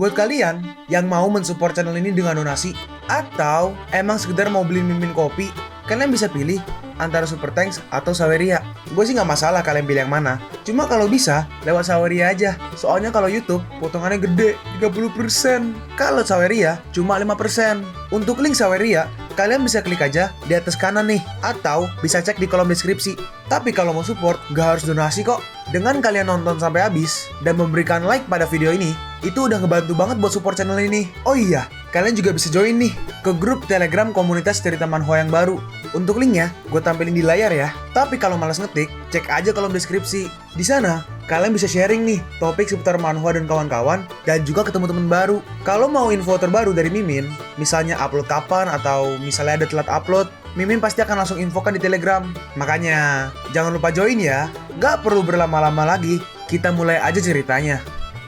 Buat kalian yang mau mensupport channel ini dengan donasi, atau emang sekedar mau beli mimin kopi, kalian bisa pilih antara Super Thanks atau Saweria. Gue sih nggak masalah kalian pilih yang mana. Cuma kalau bisa, lewat Saweria aja. Soalnya kalau YouTube, potongannya gede, 30%. Kalau Saweria, cuma 5%. Untuk link Saweria, kalian bisa klik aja di atas kanan nih. Atau bisa cek di kolom deskripsi. Tapi kalau mau support, nggak harus donasi kok. Dengan kalian nonton sampai habis, dan memberikan like pada video ini, itu udah ngebantu banget buat support channel ini. Oh iya, kalian juga bisa join nih ke grup Telegram komunitas cerita manhwa yang baru. Untuk linknya, gue tampilin di layar ya. Tapi kalau malas ngetik, cek aja kolom deskripsi. Di sana, kalian bisa sharing nih topik seputar manhwa dan kawan-kawan, dan juga ketemu teman baru. Kalau mau info terbaru dari Mimin, misalnya upload kapan atau misalnya ada telat upload, Mimin pasti akan langsung infokan di Telegram. Makanya, jangan lupa join ya. Gak perlu berlama-lama lagi, kita mulai aja ceritanya.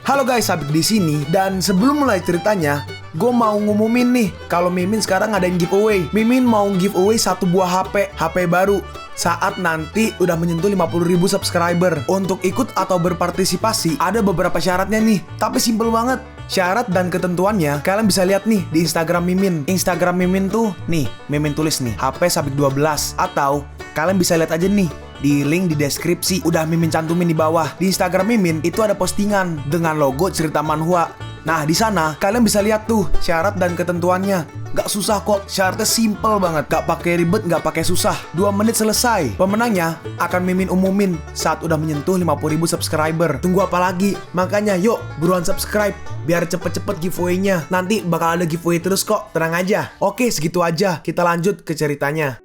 Halo guys, Sabik di sini, dan sebelum mulai ceritanya, gue mau ngumumin nih kalau Mimin sekarang ngadain giveaway. Mimin mau giveaway satu buah HP baru saat nanti udah menyentuh 50.000 subscriber. Untuk ikut atau berpartisipasi ada beberapa syaratnya nih, tapi simple banget. Syarat dan ketentuannya kalian bisa lihat nih di Instagram Mimin. Instagram Mimin tuh nih, Mimin tulis nih HP Sabik 12, atau kalian bisa lihat aja nih di link di deskripsi, udah Mimin cantumin di bawah. Di Instagram Mimin itu ada postingan dengan logo cerita manhwa. Nah, di sana kalian bisa lihat tuh syarat dan ketentuannya. Gak susah kok, syaratnya simple banget. Gak pakai ribet, gak pakai susah. 2 menit selesai. Pemenangnya akan Mimin umumin saat udah menyentuh 50.000 subscriber. Tunggu apa lagi? Makanya yuk, buruan subscribe biar cepet-cepet giveaway-nya. Nanti bakal ada giveaway terus kok, tenang aja. Oke, segitu aja. Kita lanjut ke ceritanya.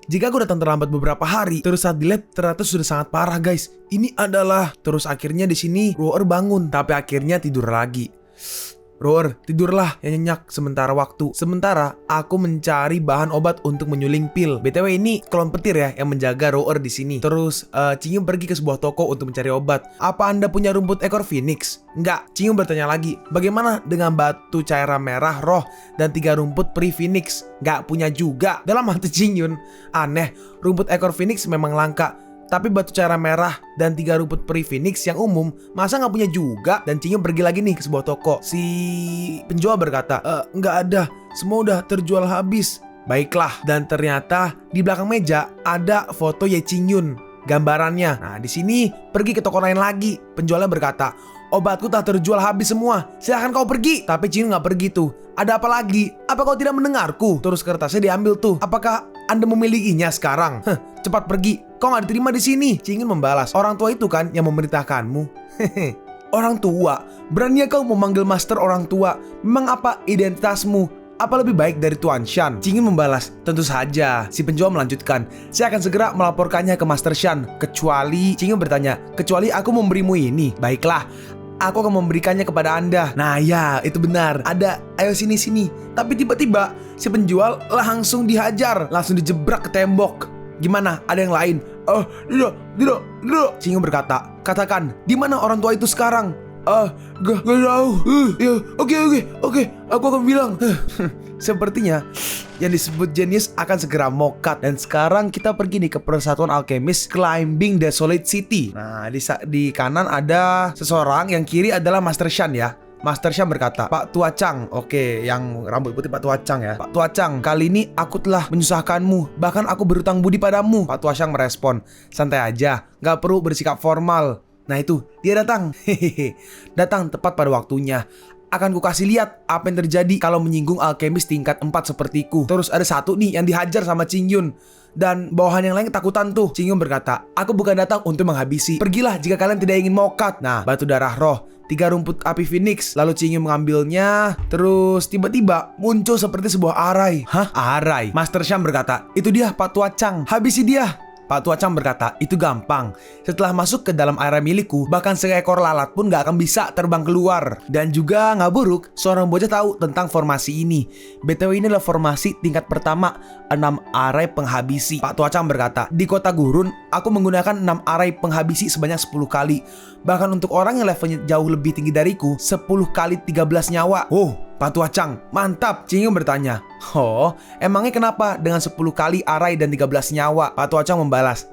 Jika aku datang terlambat beberapa hari, terus saat di lab ternyata sudah sangat parah guys. Ini adalah terus akhirnya di sini Roar bangun, tapi akhirnya tidur lagi. Roar, tidurlah yang nyenyak sementara waktu. Sementara aku mencari bahan obat untuk menyuling pil. BTW ini klon petir ya yang menjaga Roar di sini. Terus Cingyum pergi ke sebuah toko untuk mencari obat. Apa Anda punya rumput ekor phoenix? Enggak. Cingyum bertanya lagi, bagaimana dengan batu cairan merah roh dan 3 rumput pri phoenix? Enggak punya juga. Dalam hati Cingyum, aneh, rumput ekor phoenix memang langka, tapi batu cairan merah dan 3 rumput pri phoenix yang umum masa nggak punya juga? Dan Cingyum pergi lagi nih ke sebuah toko. Si penjual berkata, nggak ada, semua udah terjual habis. Baiklah, dan ternyata di belakang meja ada foto Ye Cingyun, gambarannya. Nah, di sini pergi ke toko lain lagi. Penjualnya berkata, obatku tak terjual habis semua, silahkan kau pergi. Tapi Cingyun nggak pergi tuh. Ada apa lagi? Apa kau tidak mendengarku? Terus kertasnya diambil tuh. Apakah Anda memilikinya sekarang? Cepat pergi. Kau nggak diterima di sini. Cingyun membalas, orang tua itu kan yang memerintahkanmu. Orang tua? Berani kau memanggil master orang tua? Memang apa identitasmu? Apa lebih baik dari Tuan Shan? Cingyun membalas, tentu saja. Si penjual melanjutkan, saya akan segera melaporkannya ke Master Shan. Kecuali, Cingyun bertanya, kecuali aku memberimu ini. Baiklah, aku akan memberikannya kepada Anda. Nah ya, itu benar. Ada, ayo sini. Tapi tiba-tiba si penjual langsung dihajar, langsung dijebrak ke tembok. Gimana? Ada yang lain? Tidak. Cingyun berkata, katakan, di mana orang tua itu sekarang? Gak tahu. Ya, oke, aku akan bilang. Sepertinya yang disebut jenius akan segera mokat. Dan sekarang kita pergi nih ke Persatuan Alkemis Climbing Desolate City. Nah, di kanan ada seseorang, yang kiri adalah Master Shan ya. Master Shan berkata, Pak Tua Chang. Oke, yang rambut putih Pak Tua Chang ya. Pak Tua Chang, kali ini aku telah menyusahkanmu. Bahkan aku berutang budi padamu. Pak Tua Chang merespon, santai aja, gak perlu bersikap formal. Nah itu, dia datang. Datang tepat pada waktunya. Akan ku kasih lihat apa yang terjadi kalau menyinggung alkemis tingkat 4 sepertiku. Terus ada satu nih yang dihajar sama Cingyun. Dan bawahan yang lain ketakutan tuh. Cingyun berkata, aku bukan datang untuk menghabisi. Pergilah jika kalian tidak ingin mokat. Nah, batu darah roh, 3 rumput api phoenix. Lalu Cingyun mengambilnya. Terus tiba-tiba muncul seperti sebuah arai. Hah? Arai? Master Shan berkata, itu dia Pak Tua Chang, habisi dia. Pak Tua Chang berkata, itu gampang. Setelah masuk ke dalam area milikku, bahkan seekor lalat pun gak akan bisa terbang keluar. Dan juga gak buruk, seorang bocah tahu tentang formasi ini. BTW ini adalah formasi tingkat pertama, 6 arai penghabisi. Pak Tua Chang berkata, di kota gurun, aku menggunakan 6 arai penghabisi sebanyak 10 kali. Bahkan untuk orang yang levelnya jauh lebih tinggi dariku, 10 kali 13 nyawa. Pak Tua Chang, mantap. Cingyun bertanya, oh, emangnya kenapa dengan 10 kali arai dan 13 nyawa? Pak Tua Chang membalas,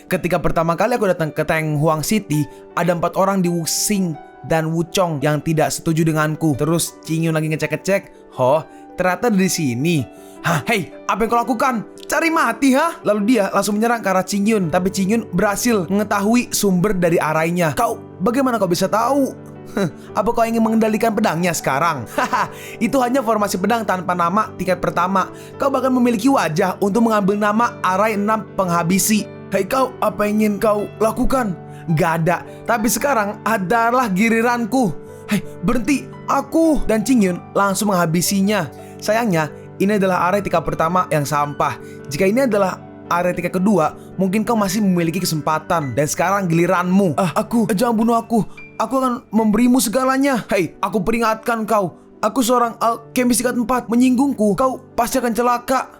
ketika pertama kali aku datang ke Teng Huang City, ada 4 orang di Wuxing dan Wuchong yang tidak setuju denganku. Terus Qingyun lagi ngecek-ngecek. Oh, ternyata di sini. Hah, hei, apa yang kau lakukan? Cari mati, ha? Lalu dia langsung menyerang ke arah Qingyun. Tapi Qingyun berhasil mengetahui sumber dari arainya. Bagaimana kau bisa tahu? Apa kau ingin mengendalikan pedangnya sekarang? Haha, itu hanya formasi pedang tanpa nama tingkat pertama. Kau bahkan memiliki wajah untuk mengambil nama arai 6 penghabisi. Hei kau, apa yang ingin kau lakukan? Gak ada, tapi sekarang adalah giliranku. Hei, berhenti, aku. Dan Qingyun langsung menghabisinya. Sayangnya, ini adalah arai tingkat pertama yang sampah. Jika ini adalah area tingkat kedua, mungkin kau masih memiliki kesempatan. Dan sekarang giliranmu. Jangan bunuh aku. Aku akan memberimu segalanya. Hei, aku peringatkan kau. Aku seorang alkemis tingkat 4. Menyinggungku, kau pasti akan celaka.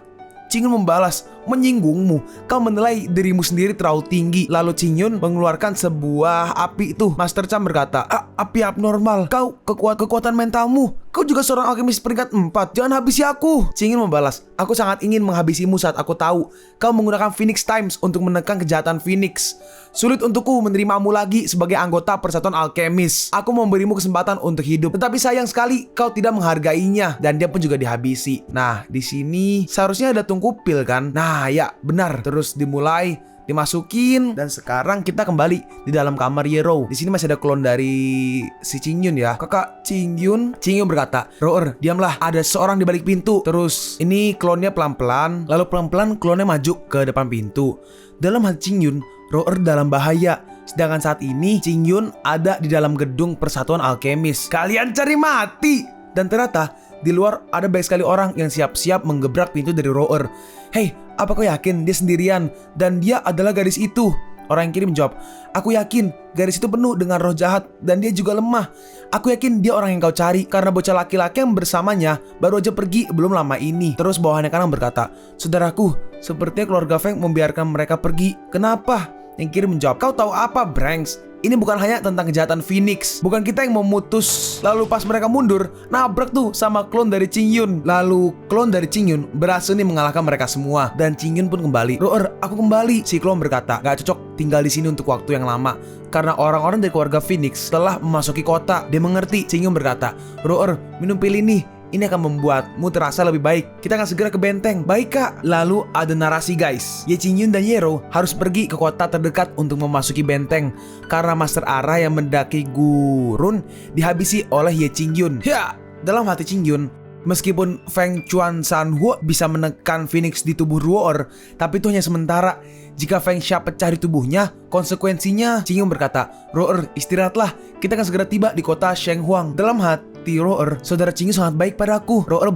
Qingyun membalas, menyinggungmu? Kau menilai dirimu sendiri terlalu tinggi. Lalu Qingyun mengeluarkan sebuah api itu. Master Chan berkata, api abnormal. Kau kekuatan mentalmu. Kau juga seorang alkemis peringkat 4. Jangan habisi aku. Qingyun membalas, aku sangat ingin menghabisimu saat aku tahu kau menggunakan Phoenix Times untuk menekan kejahatan Phoenix. Sulit untukku menerimamu lagi sebagai anggota Persatuan Alkemis. Aku memberimu kesempatan untuk hidup, tetapi sayang sekali kau tidak menghargainya. Dan dia pun juga dihabisi. Nah, di sini seharusnya ada tungkupil kan? Nah, ya benar. Terus dimulai, dimasukin, dan sekarang kita kembali di dalam kamar Yero. Di sini masih ada klon dari si Qingyun ya. Kakak Qingyun berkata, Roer, diamlah, ada seorang di balik pintu. Terus ini klonnya pelan-pelan, lalu pelan-pelan klonnya maju ke depan pintu. Dalam hati Qingyun, Roer dalam bahaya. Sedangkan saat ini Qingyun ada di dalam gedung Persatuan Alkemis. Kalian cari mati. Dan ternyata di luar ada banyak sekali orang yang siap-siap menggebrak pintu dari Roer. Hei, apa kau yakin dia sendirian dan dia adalah gadis itu? Orang yang kirim menjawab, aku yakin gadis itu penuh dengan roh jahat dan dia juga lemah. Aku yakin dia orang yang kau cari karena bocah laki-laki yang bersamanya baru aja pergi belum lama ini. Terus bawahannya kanan berkata, saudaraku, sepertinya keluarga Feng membiarkan mereka pergi. Kenapa? Yang kirim menjawab, kau tahu apa, Branks? Ini bukan hanya tentang kejahatan Phoenix. Bukan kita yang memutus. Lalu pas mereka mundur, nabrak tuh sama klon dari Qingyun. Lalu klon dari Qingyun berhasil nih mengalahkan mereka semua. Dan Qingyun pun kembali. Roer, aku kembali. Si klon berkata, gak cocok tinggal di sini untuk waktu yang lama. Karena orang-orang dari keluarga Phoenix telah memasuki kota. Dia mengerti. Qingyun berkata, Roer, minum pil ini. Ini akan membuatmu terasa lebih baik. Kita akan segera ke benteng. Baik kak. Lalu ada narasi guys. Ye Qingyun dan Yero harus pergi ke kota terdekat untuk memasuki benteng. Karena Master Ara yang mendaki gurun dihabisi oleh Ye Qingyun. Ya, dalam hati Qingyun, meskipun Feng Chuan Sanhuo bisa menekan Phoenix di tubuh Ruoer, tapi itu hanya sementara. Jika Feng Xia pecah di tubuhnya, konsekuensinya, Qingyun berkata, Ruoer, istirahatlah. Kita akan segera tiba di kota Shenghuang. Dalam hati Ruoer, saudara Qingyun sangat baik padaku. Ruoer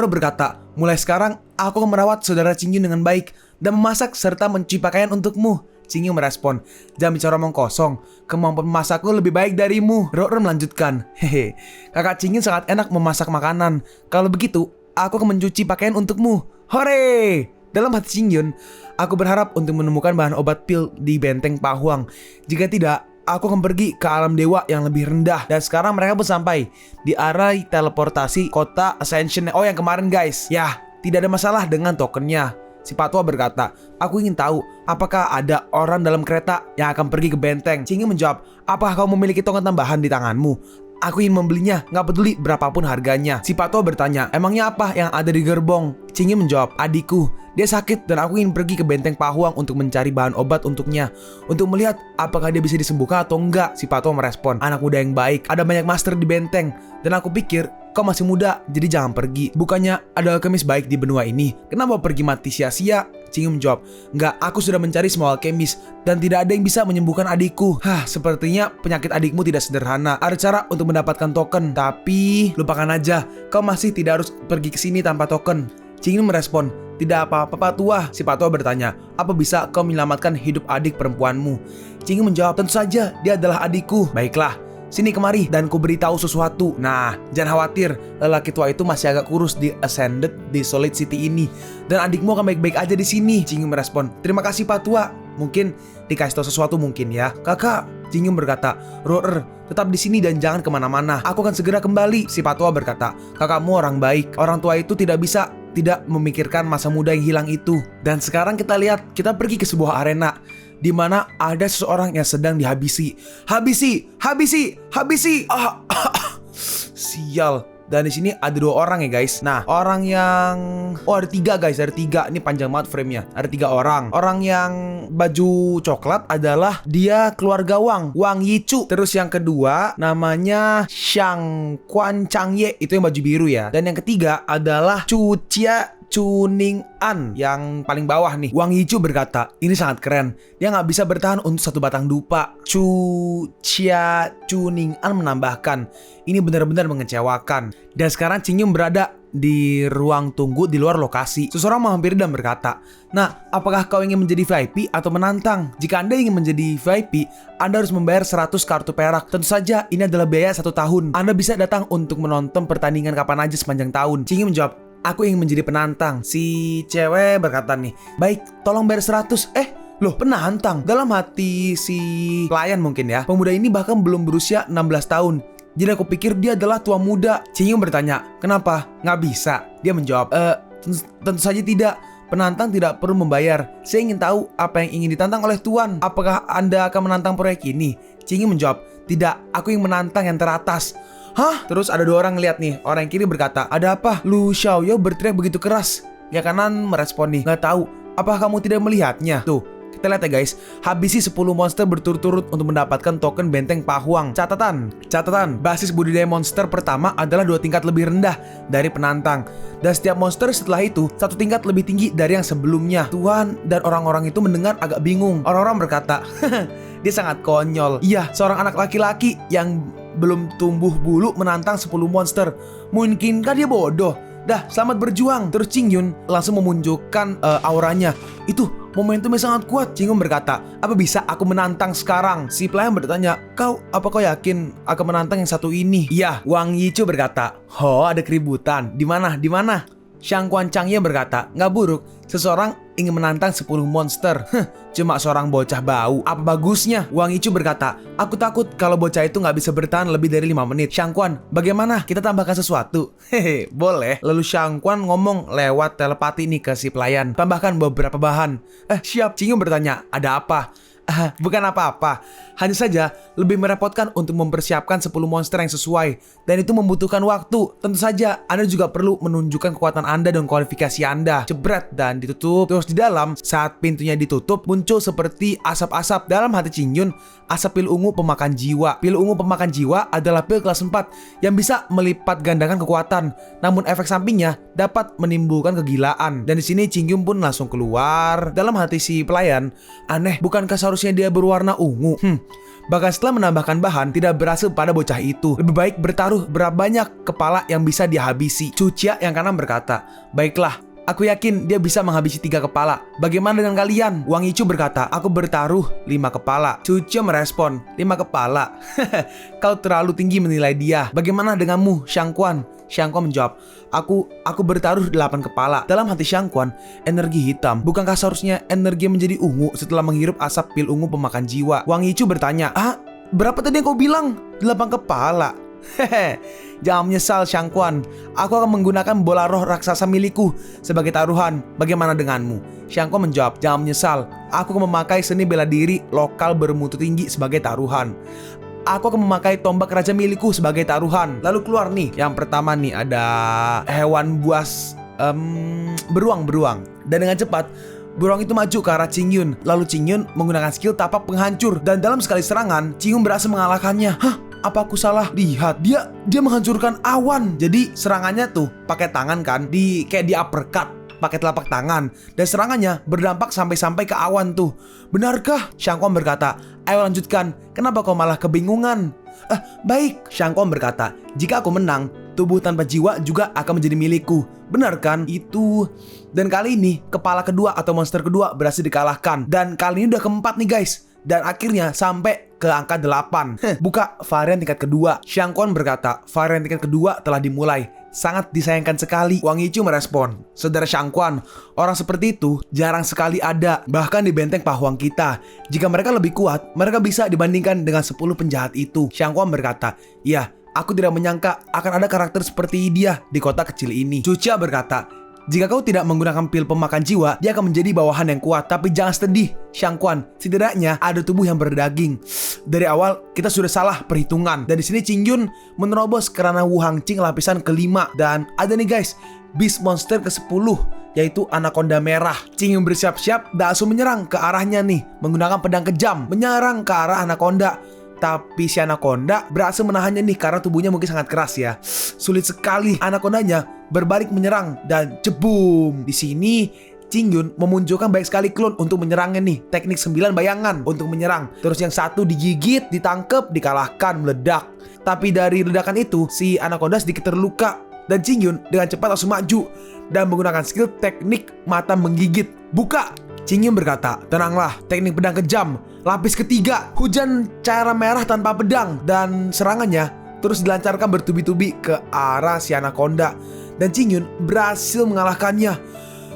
berkata, mulai sekarang aku akan merawat saudara Qingyun dengan baik dan memasak serta mencuci pakaian untukmu. Qingyun merespon, jangan bicara omong kosong. Kemampuan memasakku lebih baik darimu. Ruoer melanjutkan, hehe, kakak Qingyun sangat enak memasak makanan. Kalau begitu, aku akan mencuci pakaian untukmu. Hore! Dalam hati Qingyun, aku berharap untuk menemukan bahan obat pil di benteng Pahuang. Jika tidak, aku akan pergi ke alam dewa yang lebih rendah. Dan sekarang mereka pun sampai di arai teleportasi kota Ascension. Oh, yang kemarin guys. Ya, tidak ada masalah dengan tokennya. Si Patwa berkata, aku ingin tahu apakah ada orang dalam kereta yang akan pergi ke benteng. Qingyun menjawab, apakah kau memiliki token tambahan di tanganmu? Aku ingin membelinya, gak peduli berapapun harganya. Si Patwa bertanya, emangnya apa yang ada di gerbong? Qingyun menjawab, adikku, dia sakit dan aku ingin pergi ke benteng Pahuang untuk mencari bahan obat untuknya. Untuk melihat apakah dia bisa disembuhkan atau enggak. Si Patwa merespon, anak muda yang baik, ada banyak master di benteng. Dan aku pikir, kau masih muda, jadi jangan pergi. Bukannya ada alkemis baik di benua ini, kenapa pergi mati sia-sia? Qingyun menjawab, enggak, aku sudah mencari semua alkemis dan tidak ada yang bisa menyembuhkan adikku. Sepertinya penyakit adikmu tidak sederhana. Ada cara untuk mendapatkan token, tapi lupakan aja, kau masih tidak harus pergi ke sini tanpa token. Qingyun merespon, tidak apa-apa Pak Tua. Si Patwa bertanya, apa bisa kau menyelamatkan hidup adik perempuanmu? Qingyun menjawab, tentu saja, dia adalah adikku. Baiklah, sini kemari dan ku beritahu sesuatu. Nah, jangan khawatir, lelaki tua itu masih agak kurus di Ascended di Solid City ini. Dan adikmu akan baik-baik aja di sini. Qingyun merespon, terima kasih Pak Tua. Mungkin dikasih tahu sesuatu mungkin ya. Kakak, Qingyun berkata, Roer, tetap di sini dan jangan kemana-mana. Aku akan segera kembali. Si Patwa berkata, kakakmu orang baik. Orang tua itu tidak memikirkan masa muda yang hilang itu. Dan sekarang kita lihat, kita pergi ke sebuah arena. di mana ada seseorang yang sedang dihabisi. Habisi. Sial. Dan di sini ada 2 orang ya guys. Nah, orang yang ada 3 guys, ada 3. Ini panjang banget frame-nya. Ada 3 orang. Orang yang baju coklat adalah dia keluarga Wang Yichu. Terus yang kedua namanya Xiang Quan Changye, itu yang baju biru ya. Dan yang ketiga adalah Chuning An yang paling bawah nih. Wang Yichu berkata, ini sangat keren. Dia nggak bisa bertahan untuk 1 batang dupa. Chuning An menambahkan, ini benar-benar mengecewakan. Dan sekarang Qingyun berada di ruang tunggu di luar lokasi. Seseorang menghampiri dan berkata, nah, apakah kau ingin menjadi VIP atau menantang? Jika Anda ingin menjadi VIP, Anda harus membayar 100 kartu perak. Tentu saja ini adalah biaya 1 tahun. Anda bisa datang untuk menonton pertandingan kapan aja sepanjang tahun. Qingyun menjawab, aku ingin menjadi penantang. Si cewek berkata nih, baik, tolong bayar 100. Loh, penantang? Dalam hati si klien mungkin ya, pemuda ini bahkan belum berusia 16 tahun. Jadi aku pikir dia adalah tua muda. Qingyun bertanya, kenapa? Nggak bisa? Dia menjawab, tentu saja tidak. Penantang tidak perlu membayar. Saya ingin tahu apa yang ingin ditantang oleh Tuan. Apakah Anda akan menantang proyek ini? Qingyun menjawab, tidak, aku ingin menantang yang teratas. Hah? Terus ada 2 orang ngeliat nih. Orang yang kiri berkata, ada apa? Lu Xiaoyou berteriak begitu keras. Yang kanan merespon nih, nggak tahu. Apa kamu tidak melihatnya? Tuh, kita lihat ya guys. Habisi 10 monster berturut-turut untuk mendapatkan token benteng Pahuang. Catatan, basis budidaya monster pertama adalah 2 tingkat lebih rendah dari penantang. Dan setiap monster setelah itu 1 tingkat lebih tinggi dari yang sebelumnya. Tuhan dan orang-orang itu mendengar agak bingung. Orang-orang berkata, dia sangat konyol. Iya, seorang anak laki-laki yang belum tumbuh bulu menantang 10 monster. Mungkinkah dia bodoh? Dah, selamat berjuang. Terus Qingyun langsung memunculkan auranya. Itu momentumnya sangat kuat. Qingyun berkata, apa bisa aku menantang sekarang? Si pelayan bertanya, apa kau yakin akan menantang yang satu ini? Iya, Wang Yichu berkata, ada keributan. Di mana? Xiang Quan Changye berkata, nggak buruk. Seseorang ingin menantang 10 monster. Cuma seorang bocah bau. Apa bagusnya? Wang Yichu berkata, aku takut kalau bocah itu nggak bisa bertahan lebih dari 5 menit. Xiang Quan, bagaimana? Kita tambahkan sesuatu? Hehe, boleh. Lalu Xiang Quan ngomong lewat telepati nih ke si pelayan. Tambahkan beberapa bahan. Siap. Qingyun bertanya, ada apa? Bukan apa-apa. Hanya saja lebih merepotkan untuk mempersiapkan 10 monster yang sesuai. Dan itu membutuhkan waktu. Tentu saja Anda juga perlu menunjukkan kekuatan Anda dan kualifikasi Anda. Jebret dan ditutup. Terus di dalam, saat pintunya ditutup, muncul seperti asap-asap. Dalam hati Qingyun, asap pil ungu pemakan jiwa. Pil ungu pemakan jiwa adalah pil kelas 4 yang bisa melipat gandakan kekuatan. Namun efek sampingnya dapat menimbulkan kegilaan. Dan di sini Qingyun pun langsung keluar. Dalam hati si pelayan, aneh, bukankah seharusnya dia berwarna ungu? Bahkan setelah menambahkan bahan, tidak berhasil pada bocah itu. Lebih baik bertaruh berapa banyak kepala yang bisa dia habisi. Cucia yang kanan berkata, baiklah, aku yakin dia bisa menghabisi 3 kepala. Bagaimana dengan kalian? Wang Yichu berkata, aku bertaruh 5 kepala. Cucia merespon, 5 kepala. Kau terlalu tinggi menilai dia. Bagaimana denganmu, Xiang Quan? Xiang Quan menjawab, aku bertaruh 8 kepala. Dalam hati Xiang Quan, energi hitam. Bukankah seharusnya energi menjadi ungu setelah menghirup asap pil ungu pemakan jiwa? Wang Yichu bertanya, berapa tadi yang kau bilang? 8 kepala. Jangan menyesal Xiang Quan. Aku akan menggunakan bola roh raksasa milikku sebagai taruhan. Bagaimana denganmu? Xiang Quan menjawab, jangan menyesal. Aku akan memakai seni bela diri lokal bermutu tinggi sebagai taruhan. Aku akan memakai tombak raja milikku sebagai taruhan. Lalu keluar nih. Yang pertama nih ada hewan buas beruang. Dan dengan cepat beruang itu maju ke arah Qingyun. Lalu Qingyun menggunakan skill tapak penghancur. Dan dalam sekali serangan Qingyun berhasil mengalahkannya. Apa aku salah lihat? Dia menghancurkan awan. Jadi serangannya tuh pakai tangan kan, kayak di uppercut pakai telapak tangan, dan serangannya berdampak sampai ke awan tuh. Benarkah? Xiang Quan berkata, ayo lanjutkan. Kenapa kau malah kebingungan? Baik, Xiang Quan berkata, jika aku menang, tubuh tanpa jiwa juga akan menjadi milikku. Benar kan? Itu. Dan kali ini kepala kedua atau monster kedua berhasil dikalahkan. Dan kali ini udah keempat nih guys. Dan akhirnya sampai ke angka 8. Buka varian tingkat kedua. Xiang Quan berkata, varian tingkat kedua telah dimulai. Sangat disayangkan sekali. Wang Yichu merespon, saudara Xiang Quan, orang seperti itu jarang sekali ada, bahkan di benteng Pahuang kita. Jika mereka lebih kuat, mereka bisa dibandingkan dengan 10 penjahat itu. Xiang Quan berkata, ya, aku tidak menyangka akan ada karakter seperti dia di kota kecil ini. Cucia berkata, Jika kau tidak menggunakan pil pemakan jiwa, dia akan menjadi bawahan yang kuat. Tapi jangan sedih, Xiangquan. Setidaknya ada tubuh yang berdaging. Dari awal kita sudah salah perhitungan. Dan di sini Qingyun menerobos kerana Wu Hangqing lapisan kelima. Dan ada nih guys, beast monster ke-10, yaitu anaconda merah. Qingyun bersiap-siap dan langsung menyerang ke arahnya nih, menggunakan pedang kejam, menyerang ke arah anaconda. Tapi si anaconda berhasil menahannya nih karena tubuhnya mungkin sangat keras ya. Sulit sekali, anacondanya berbalik menyerang dan jebum. Di sini Qingyun memunculkan banyak sekali klon untuk menyerangnya nih. Teknik 9 bayangan untuk menyerang. Terus yang satu digigit, ditangkep, dikalahkan, meledak. Tapi dari ledakan itu, si anaconda sedikit terluka. Dan Qingyun dengan cepat langsung maju dan menggunakan skill teknik mata menggigit. Buka! Qingyun berkata, tenanglah, teknik pedang kejam. Lapis ketiga, hujan cahaya merah tanpa pedang. Dan serangannya terus dilancarkan bertubi-tubi ke arah si anaconda. Dan Qingyun berhasil mengalahkannya.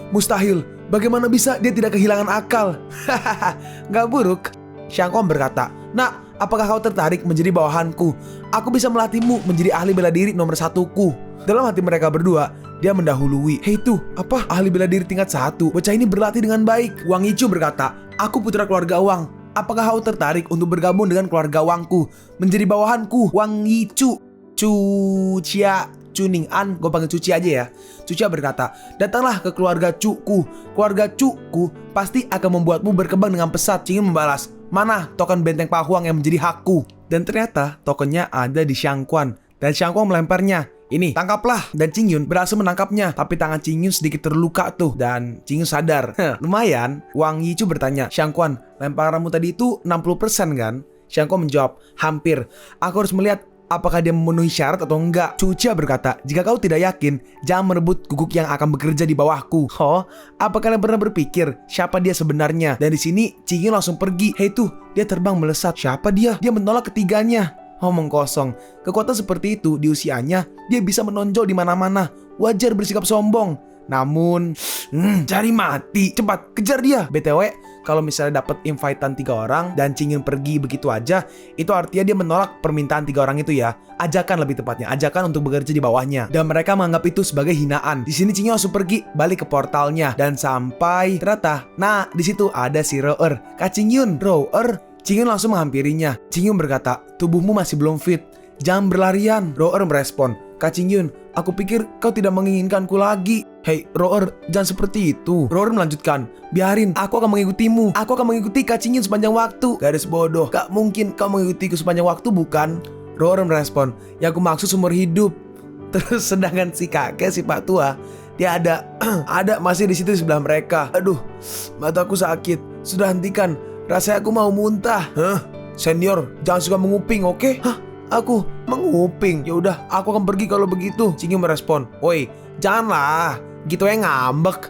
Mustahil, bagaimana bisa dia tidak kehilangan akal? Hahaha, gak buruk. Xiangquan berkata, nak, apakah kau tertarik menjadi bawahanku? Aku bisa melatihmu menjadi ahli bela diri nomor 1ku. Dalam hati mereka berdua, dia mendahului. Hei tuh, apa? Ahli bela diri tingkat 1. Bocah ini berlatih dengan baik. Wang Yichu berkata, aku putra keluarga Wang. Apakah kau tertarik untuk bergabung dengan keluarga Wangku? Menjadi bawahanku, Wang Yichu. Cucia, Cuning An, gue panggil Cuci aja ya. Cucia berkata, datanglah ke keluarga Cuku. Keluarga Cuku pasti akan membuatmu berkembang dengan pesat. Qingyun membalas, mana token benteng Pahuang yang menjadi hakku? Dan ternyata tokennya ada di Xiangquan. Dan Xiangquan melemparnya. Ini, tangkaplah. Dan Qingyun berhasil menangkapnya. Tapi tangan Qingyun sedikit terluka tuh. Dan Qingyun sadar. Lumayan. Wang Yichu bertanya, Xiangquan, lemparanmu tadi itu 60% kan? Xiangquan menjawab, hampir. Aku harus melihat apakah dia memenuhi syarat atau enggak. Cucia berkata, jika kau tidak yakin, jangan merebut guguk yang akan bekerja di bawahku. Oh, apa kalian pernah berpikir siapa dia sebenarnya? Dan di sini Qingyun langsung pergi. Hei tuh, dia terbang melesat. Siapa dia? Dia menolak ketiganya. Omong kosong. Kekuatan seperti itu di usianya, dia bisa menonjol di mana-mana. Wajar bersikap sombong. Namun, cari mati. Cepat, kejar dia. BTW, kalau misalnya dapat invitean 3 orang dan Qingyun pergi begitu aja, itu artinya dia menolak permintaan 3 orang itu ya. Ajakan lebih tepatnya, ajakan untuk bekerja di bawahnya. Dan mereka menganggap itu sebagai hinaan. Di sini Qingyun langsung pergi, balik ke portalnya dan sampai ternyata, nah di situ ada si Roer. Kak Qingyun, Roer. Qingyun langsung menghampirinya. Qingyun berkata, tubuhmu masih belum fit. Jangan berlarian. Roer merespon, Kak Qingyun, aku pikir kau tidak menginginkanku lagi. Hei, Roer, jangan seperti itu. Roer melanjutkan, biarin, aku akan mengikutimu. Aku akan mengikuti Kak Qingyun sepanjang waktu. Garis bodoh, gak mungkin kau mengikutiku sepanjang waktu, bukan? Roer merespon, ya aku maksud seumur hidup. Terus sedangkan si kakek, si Pak Tua, dia ada masih di situ di sebelah mereka. Aduh, mataku sakit. Sudah hentikan. Rasanya aku mau muntah. Hah? Senior, jangan suka menguping, oke? Hah? Aku menguping. Ya udah, aku akan pergi kalau begitu. Qingyun merespon, woi, janganlah. Gitu ya ngambek.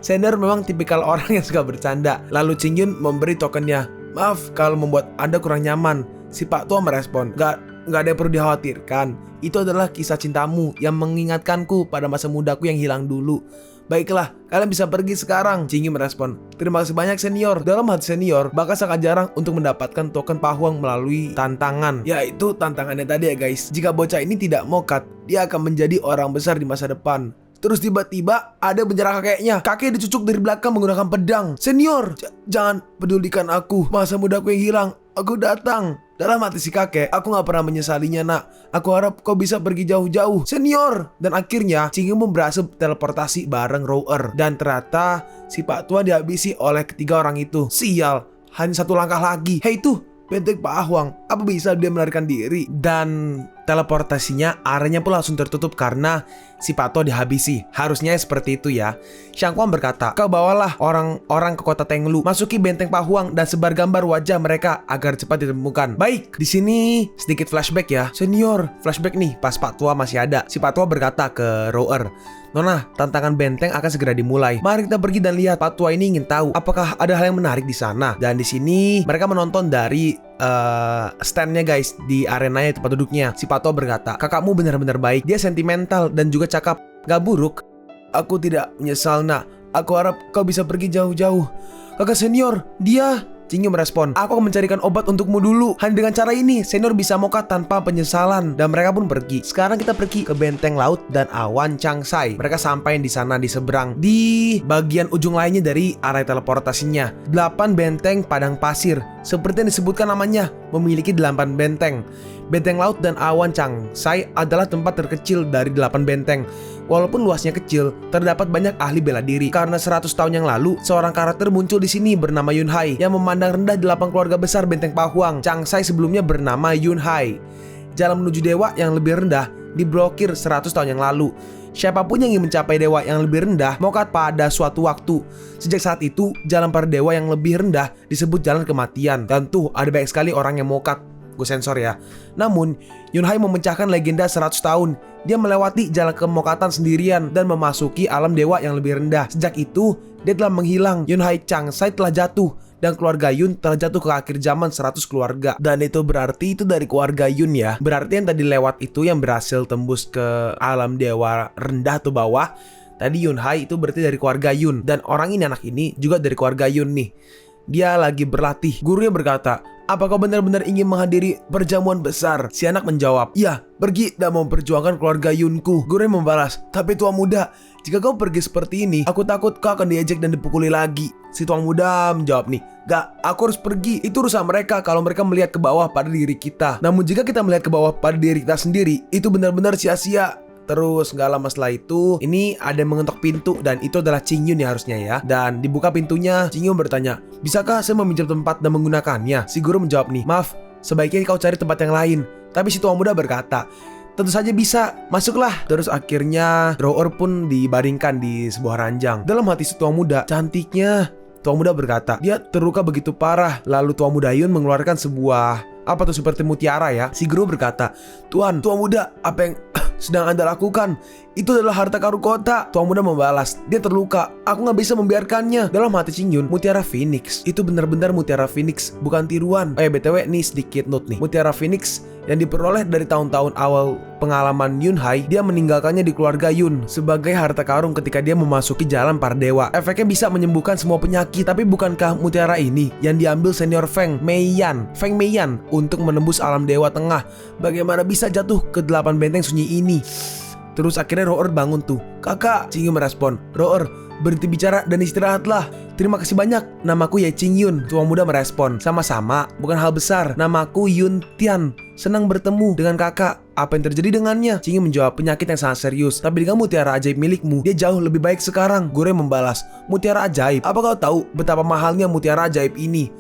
Senior memang tipikal orang yang suka bercanda. Lalu Qingyun memberi tokennya. Maaf kalau membuat Anda kurang nyaman. Si Pak Tua merespon, Gak ada yang perlu dikhawatirkan. Itu adalah kisah cintamu yang mengingatkanku pada masa mudaku yang hilang dulu. Baiklah, kalian bisa pergi sekarang. Qingyun merespon, terima kasih banyak senior. Dalam hati senior, bakal sangat jarang untuk mendapatkan token Pahuang melalui tantangan. Yaitu tantangannya tadi ya guys. Jika bocah ini tidak mau cut, dia akan menjadi orang besar di masa depan. Terus tiba-tiba ada penjara kakeknya. Kakek dicucuk dari belakang menggunakan pedang. Senior, jangan pedulikan aku. Masa mudaku yang hilang, aku datang. Dalam hati si kakek, aku gak pernah menyesalinya nak. Aku harap kau bisa pergi jauh-jauh, senior. Dan akhirnya Qingyun pun berhasil teleportasi bareng Roer. Dan ternyata si Pak Tua dihabisi oleh ketiga orang itu. Sial, hanya satu langkah lagi. Hei tuh, benteng Pahuang, apa bisa dia melarikan diri? Dan teleportasinya arahnya pun langsung tertutup karena si Pak Tua dihabisi. Harusnya seperti itu ya. Xiangquan berkata, kau bawalah orang-orang ke kota Tenglu, masuki benteng Pahuang dan sebar gambar wajah mereka agar cepat ditemukan. Baik, di sini sedikit flashback ya. Senior, flashback nih pas Pak Tua masih ada. Si Pak Tua berkata ke Roer, Nona, tantangan benteng akan segera dimulai. Mari kita pergi dan lihat. Pak Tua ini ingin tahu apakah ada hal yang menarik di sana. Dan di sini mereka menonton dari standnya guys di arenanya tempat duduknya. Si Pak Tua berkata, kakakmu benar-benar baik. Dia sentimental dan juga cakap. Gak buruk. Aku tidak menyesal nak. Aku harap kau bisa pergi jauh-jauh. Kakak senior, dia Cingyu merespon, aku akan mencarikan obat untukmu dulu. Hanya dengan cara ini, senior bisa mokat tanpa penyesalan. Dan mereka pun pergi. Sekarang kita pergi ke benteng laut dan awan Changsai. Mereka sampai di sana di seberang, di bagian ujung lainnya dari area teleportasinya. 8 benteng padang pasir, seperti yang disebutkan namanya, memiliki 8 benteng. Benteng laut dan awan Changsai adalah tempat terkecil dari 8 benteng. Walaupun luasnya kecil, terdapat banyak ahli bela diri. Karena 100 tahun yang lalu, seorang karakter muncul di sini bernama Yunhai yang memandang rendah 8 keluarga besar benteng Pahuang. Changsai sebelumnya bernama Yunhai. Jalan menuju dewa yang lebih rendah diblokir 100 tahun yang lalu. Siapapun yang ingin mencapai dewa yang lebih rendah mokat pada suatu waktu. Sejak saat itu, jalan para dewa yang lebih rendah disebut jalan kematian. Dan tuh ada banyak sekali orang yang mokat. Gue sensor ya. Namun, Yunhai memecahkan legenda 100 tahun. Dia melewati jalan kemokatan sendirian dan memasuki alam dewa yang lebih rendah. Sejak itu, dia telah menghilang. Yunhai Changsai telah jatuh dan keluarga Yun telah jatuh ke akhir zaman 100 keluarga. Dan itu berarti itu dari keluarga Yun ya. Berarti yang tadi lewat itu yang berhasil tembus ke alam dewa rendah atau bawah. Tadi Yunhai itu berarti dari keluarga Yun. Dan orang ini, anak ini juga dari keluarga Yun nih. Dia lagi berlatih. Gurunya berkata, "Apa kau benar-benar ingin menghadiri perjamuan besar?" Si anak menjawab, "Ya, pergi dan memperjuangkan keluarga Yunku." Gurunya membalas, "Tapi tuan muda, jika kau pergi seperti ini, aku takut kau akan diejek dan dipukuli lagi." Si tuan muda menjawab nih, "Gak, aku harus pergi. Itu urusan mereka kalau mereka melihat ke bawah pada diri kita. Namun jika kita melihat ke bawah pada diri kita sendiri, itu benar-benar sia-sia." Terus gak lama setelah itu, ini ada yang mengetok pintu dan itu adalah Chingyun ya harusnya ya. Dan dibuka pintunya, Chingyun bertanya, "Bisakah saya meminjam tempat dan menggunakannya?" Si guru menjawab nih, "Maaf, sebaiknya kau cari tempat yang lain." Tapi si tua muda berkata, "Tentu saja bisa, masuklah." Terus akhirnya drawer pun dibaringkan di sebuah ranjang. Dalam hati si tua muda, cantiknya. Tua muda berkata, dia terluka begitu parah. Lalu tua muda Yun mengeluarkan sebuah apa tuh seperti mutiara ya. Si guru berkata, tua muda, apa yang sedang Anda lakukan? Itu adalah harta karun kota." Tua muda membalas, "Dia terluka, aku gak bisa membiarkannya." Dalam hati Chingyun, mutiara Phoenix itu benar-benar mutiara Phoenix, bukan tiruan. BTW nih sedikit note nih, mutiara Phoenix yang diperoleh dari tahun-tahun awal pengalaman Yunhai, dia meninggalkannya di keluarga Yun sebagai harta karun ketika dia memasuki jalan para dewa. Efeknya bisa menyembuhkan semua penyakit. Tapi bukankah mutiara ini yang diambil senior Feng Meiyan untuk menembus alam dewa tengah? Bagaimana bisa jatuh ke 8 benteng sunyi ini? Terus akhirnya Roer bangun tuh. "Kakak," Chingyun merespon, "Roer, berhenti bicara dan istirahatlah." "Terima kasih banyak, namaku Ye Chingyun." Tua muda merespon, "Sama-sama, bukan hal besar. Namaku Yun Tian. Senang bertemu dengan kakak. Apa yang terjadi dengannya?" Chingyun menjawab, "Penyakit yang sangat serius. Tapi dengan mutiara ajaib milikmu, dia jauh lebih baik sekarang." Gure membalas, "Mutiara ajaib? Apa kau tahu betapa mahalnya mutiara ajaib ini?"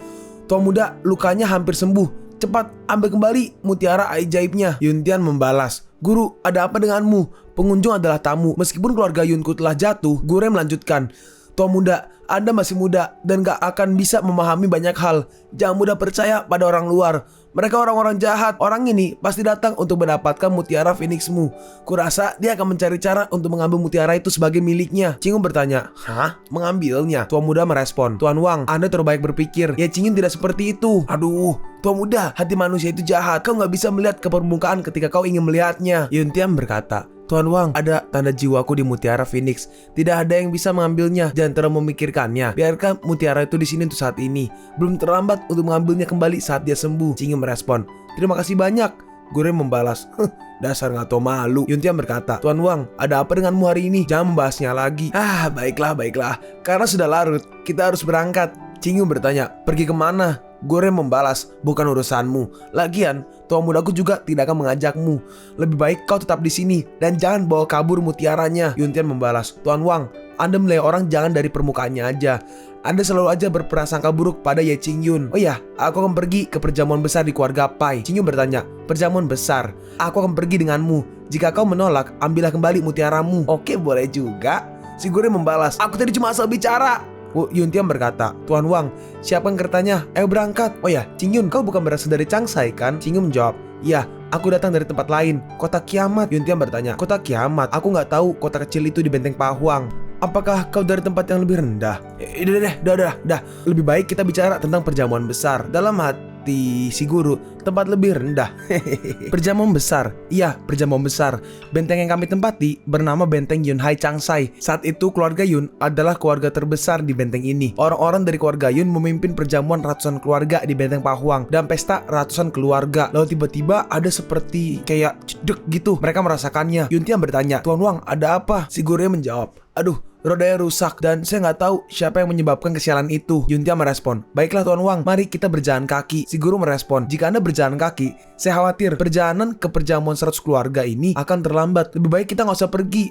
"Tua muda, lukanya hampir sembuh. Cepat ambil kembali mutiara ajaibnya." Yun Tian membalas, "Guru, ada apa denganmu? Pengunjung adalah tamu. Meskipun keluarga Yunku telah jatuh." Gure melanjutkan, "Tua muda, Anda masih muda dan gak akan bisa memahami banyak hal. Jangan mudah percaya pada orang luar. Mereka orang-orang jahat. Orang ini pasti datang untuk mendapatkan mutiara Phoenixmu. Kurasa dia akan mencari cara untuk mengambil mutiara itu sebagai miliknya." Chingyun bertanya, "Hah? Mengambilnya?" Tua muda merespon, "Tuan Wang, Anda terlalu baik berpikir. Ya Chingyun tidak seperti itu." "Aduh, tua muda, hati manusia itu jahat. Kau gak bisa melihat ke permukaan ketika kau ingin melihatnya." Yun Tian berkata, "Tuan Wang, ada tanda jiwaku di mutiara Phoenix. Tidak ada yang bisa mengambilnya. Jangan terlalu memikirkannya. Biarkan mutiara itu di sini untuk saat ini. Belum terlambat untuk mengambilnya kembali saat dia sembuh." Chingyun merespon, "Terima kasih banyak." Gure membalas, "Dasar gak tau malu." Yun Tian berkata, "Tuan Wang, ada apa denganmu hari ini? Jangan membahasnya lagi." Baiklah. Karena sudah larut, kita harus berangkat." Chingyun bertanya, "Pergi kemana?" Gure membalas, "Bukan urusanmu. Lagian, tua mudaku juga tidak akan mengajakmu. Lebih baik kau tetap di sini dan jangan bawa kabur mutiaranya." Yun Tian membalas, "Tuan Wang, Anda melihat orang jangan dari permukaannya aja. Anda selalu aja berprasangka buruk pada Ye Chingyun. Oh iya, aku akan pergi ke perjamuan besar di keluarga Pai." Chingyun bertanya, "Perjamuan besar? Aku akan pergi denganmu. Jika kau menolak, ambillah kembali mutiaramu." "Oke, boleh juga." Si Gure membalas, "Aku tadi cuma asal bicara." Yun Tian berkata, "Tuan Wang, siapkan keretanya, ayo berangkat." "Oh ya, Chingyun, kau bukan berasal dari Changsai kan?" Chingyun menjawab, "Iya, aku datang dari tempat lain, kota kiamat." Yun Tian bertanya, "Kota kiamat? Aku nggak tahu kota kecil itu di benteng Pahuang. Apakah kau dari tempat yang lebih rendah?" Udah. Lebih baik kita bicara tentang perjamuan besar. Dalam hati hati si guru, tempat lebih rendah. Perjamuan besar. Iya, perjamuan besar. Benteng yang kami tempati bernama Benteng Yunhai Changsai. Saat itu keluarga Yun adalah keluarga terbesar di benteng ini. Orang-orang dari keluarga Yun memimpin perjamuan ratusan keluarga di Benteng Pahuang dan pesta ratusan keluarga. Lalu tiba-tiba ada seperti kayak cedek gitu. Mereka merasakannya. Yuntian bertanya, "Tuan Wang, ada apa?" Si gurunya menjawab, "Aduh, rodanya rusak dan saya nggak tahu siapa yang menyebabkan kesialan itu." Yuntia merespon, "Baiklah Tuan Wang, mari kita berjalan kaki." Si guru merespon, "Jika Anda berjalan kaki, saya khawatir perjalanan ke perjamuan 100 keluarga ini akan terlambat. Lebih baik kita nggak usah pergi."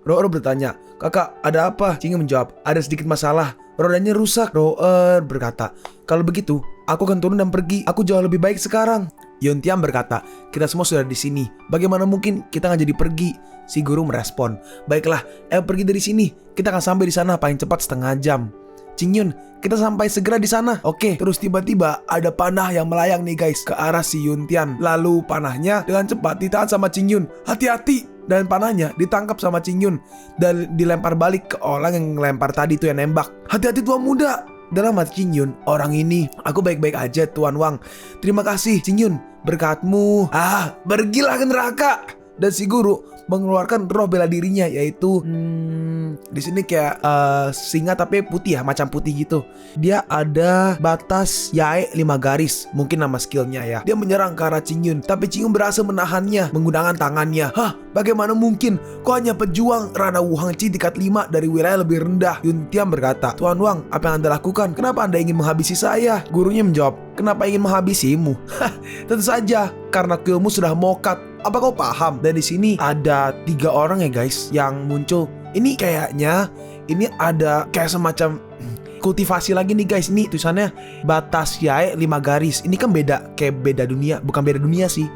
Roer bertanya, "Kakak, ada apa?" Cingyu menjawab, "Ada sedikit masalah. Rodanya rusak." Roer berkata, "Kalau begitu, aku akan turun dan pergi. Aku jauh lebih baik sekarang." Yuntian berkata, "Kita semua sudah di sini. Bagaimana mungkin kita nggak jadi pergi?" Si guru merespon, "Baiklah, ayo pergi dari sini. Kita akan sampai di sana paling cepat setengah jam." "Cingyun, kita sampai segera di sana." "Oke." Terus tiba-tiba ada panah yang melayang nih guys ke arah si Yuntian. Lalu panahnya dengan cepat ditahan sama Cingyun. "Hati-hati!" Dan panahnya ditangkap sama Cingyun dan dilempar balik ke orang yang ngelempar tadi tuh yang nembak. "Hati-hati Tuan Muda!" Dalam hati Cingyun, "Orang ini, aku baik-baik aja Tuan Wang. Terima kasih Cingyun, berkatmu." Pergilah ke neraka." Dan si guru mengeluarkan roh bela dirinya, yaitu di sini kayak singa tapi putih ya, macam putih gitu. Dia ada batas Yae 5 garis, mungkin nama skillnya ya. Dia menyerang ke arah Cingyun, tapi Cingyun berhasil menahannya menggunakan tangannya. Bagaimana mungkin? Kau hanya pejuang Rana Wuhang Chi tingkat 5 dari wilayah lebih rendah. Yuntian berkata, "Tuan Wang, apa yang Anda lakukan? Kenapa Anda ingin menghabisi saya?" Gurunya menjawab, "Kenapa ingin menghabisimu?" Tentu saja, karena ilmu sudah mokat. Apa kau paham? Dan di sini ada 3 orang ya guys yang muncul. Ini kayaknya ini ada kayak semacam kultivasi lagi nih guys. Ini tulisannya batas Yae 5 garis. Ini kan beda, kayak beda dunia. Bukan beda dunia sih,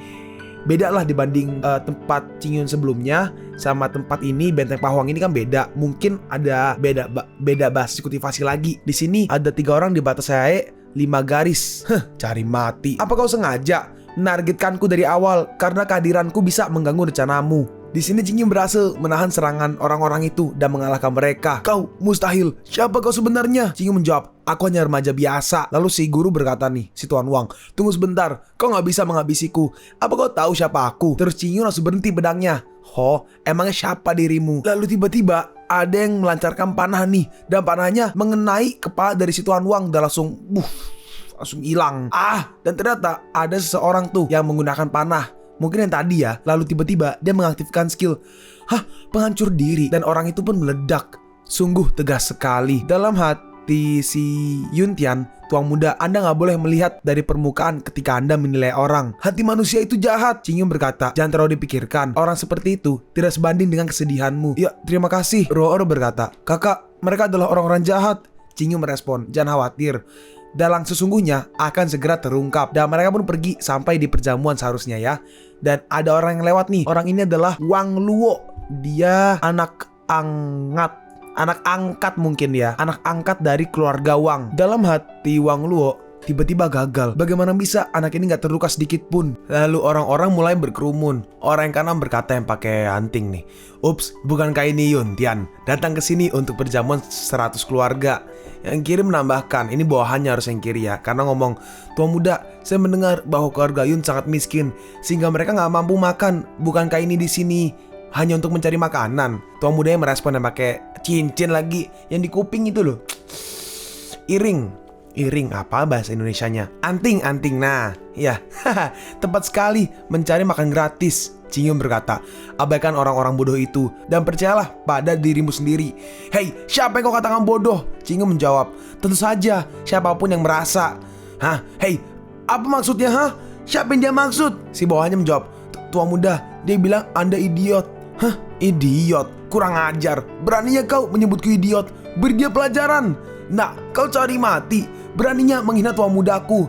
beda lah dibanding tempat Cingyun sebelumnya sama tempat ini. Benteng Pahuang ini kan beda. Mungkin ada beda basis kultivasi lagi. Di sini ada 3 orang di batas Yae 5 garis. Cari mati. Apa kau sengaja menargetkanku dari awal karena kehadiranku bisa mengganggu rencanamu? Di sini Cingyun berhasil menahan serangan orang-orang itu dan mengalahkan mereka. "Kau mustahil. Siapa kau sebenarnya?" Cingyun menjawab, "Aku hanya remaja biasa." Lalu si guru berkata nih, si Tuan Wang, "Tunggu sebentar. Kau nggak bisa menghabisiku. Apa kau tahu siapa aku?" Terus Cingyun langsung berhenti pedangnya. Emangnya siapa dirimu?" Lalu tiba-tiba ada yang melancarkan panah nih, dan panahnya mengenai kepala dari si Tuan Wang dan langsung hilang. Dan ternyata ada seseorang tuh yang menggunakan panah, mungkin yang tadi ya. Lalu tiba-tiba dia mengaktifkan skill penghancur diri, dan orang itu pun meledak. Sungguh tegas sekali. Dalam hati si Yuntian, "Tuan Muda, Anda nggak boleh melihat dari permukaan ketika Anda menilai orang. Hati manusia itu jahat." Cingyun berkata, "Jangan terlalu dipikirkan. Orang seperti itu tidak sebanding dengan kesedihanmu." "Ya, terima kasih." Roer berkata, "Kakak, mereka adalah orang-orang jahat." Cingyun merespon, "Jangan khawatir. Dalang sesungguhnya akan segera terungkap." Dan mereka pun pergi sampai di perjamuan seharusnya ya. Dan ada orang yang lewat nih. Orang ini adalah Wang Luo. Dia anak angkat mungkin ya. Anak angkat dari keluarga Wang. Dalam hati Wang Luo tiba-tiba gagal. Bagaimana bisa anak ini gak terluka sedikit pun? Lalu orang-orang mulai berkerumun. Orang yang kanan berkata yang pakai anting nih, "Ups, bukankah ini Yuntian datang ke sini untuk perjamuan 100 keluarga?" Yang kiri menambahkan, ini bawahannya harus yang kiri ya, karena ngomong, "Tuan Muda, saya mendengar bahwa keluarga Yun sangat miskin sehingga mereka nggak mampu makan. Bukankah ini di sini hanya untuk mencari makanan?" Tuan Muda yang merespon yang pakai cincin lagi, yang di kuping itu loh. Iring apa bahasa Indonesianya? Anting. Nah, ya, tepat sekali, mencari makan gratis. Cingyun berkata, "Abaikan orang-orang bodoh itu dan percayalah pada dirimu sendiri." "Hei, siapa yang kau katakan bodoh?" Cingyun menjawab, "Tentu saja siapapun yang merasa." "Hei, apa maksudnya? Siapa yang dia maksud?" Si bawahnya menjawab, "Tuan Muda, dia bilang Anda idiot." "Idiot? Kurang ajar. Beraninya kau menyebutku idiot? Beri dia pelajaran." "Nah, kau cari mati. Beraninya menghina Tuan Mudaku."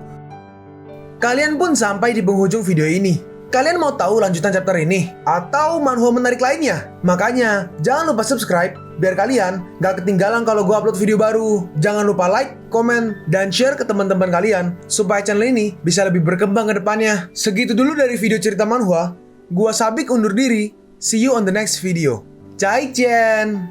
Kalian pun sampai di penghujung video ini. Kalian mau tahu lanjutan chapter ini? Atau manhwa menarik lainnya? Makanya, jangan lupa subscribe biar kalian gak ketinggalan kalau gue upload video baru. Jangan lupa like, komen, dan share ke teman-teman kalian supaya channel ini bisa lebih berkembang ke depannya. Segitu dulu dari video cerita manhwa. Gua Sabik undur diri. See you on the next video. Zaijian.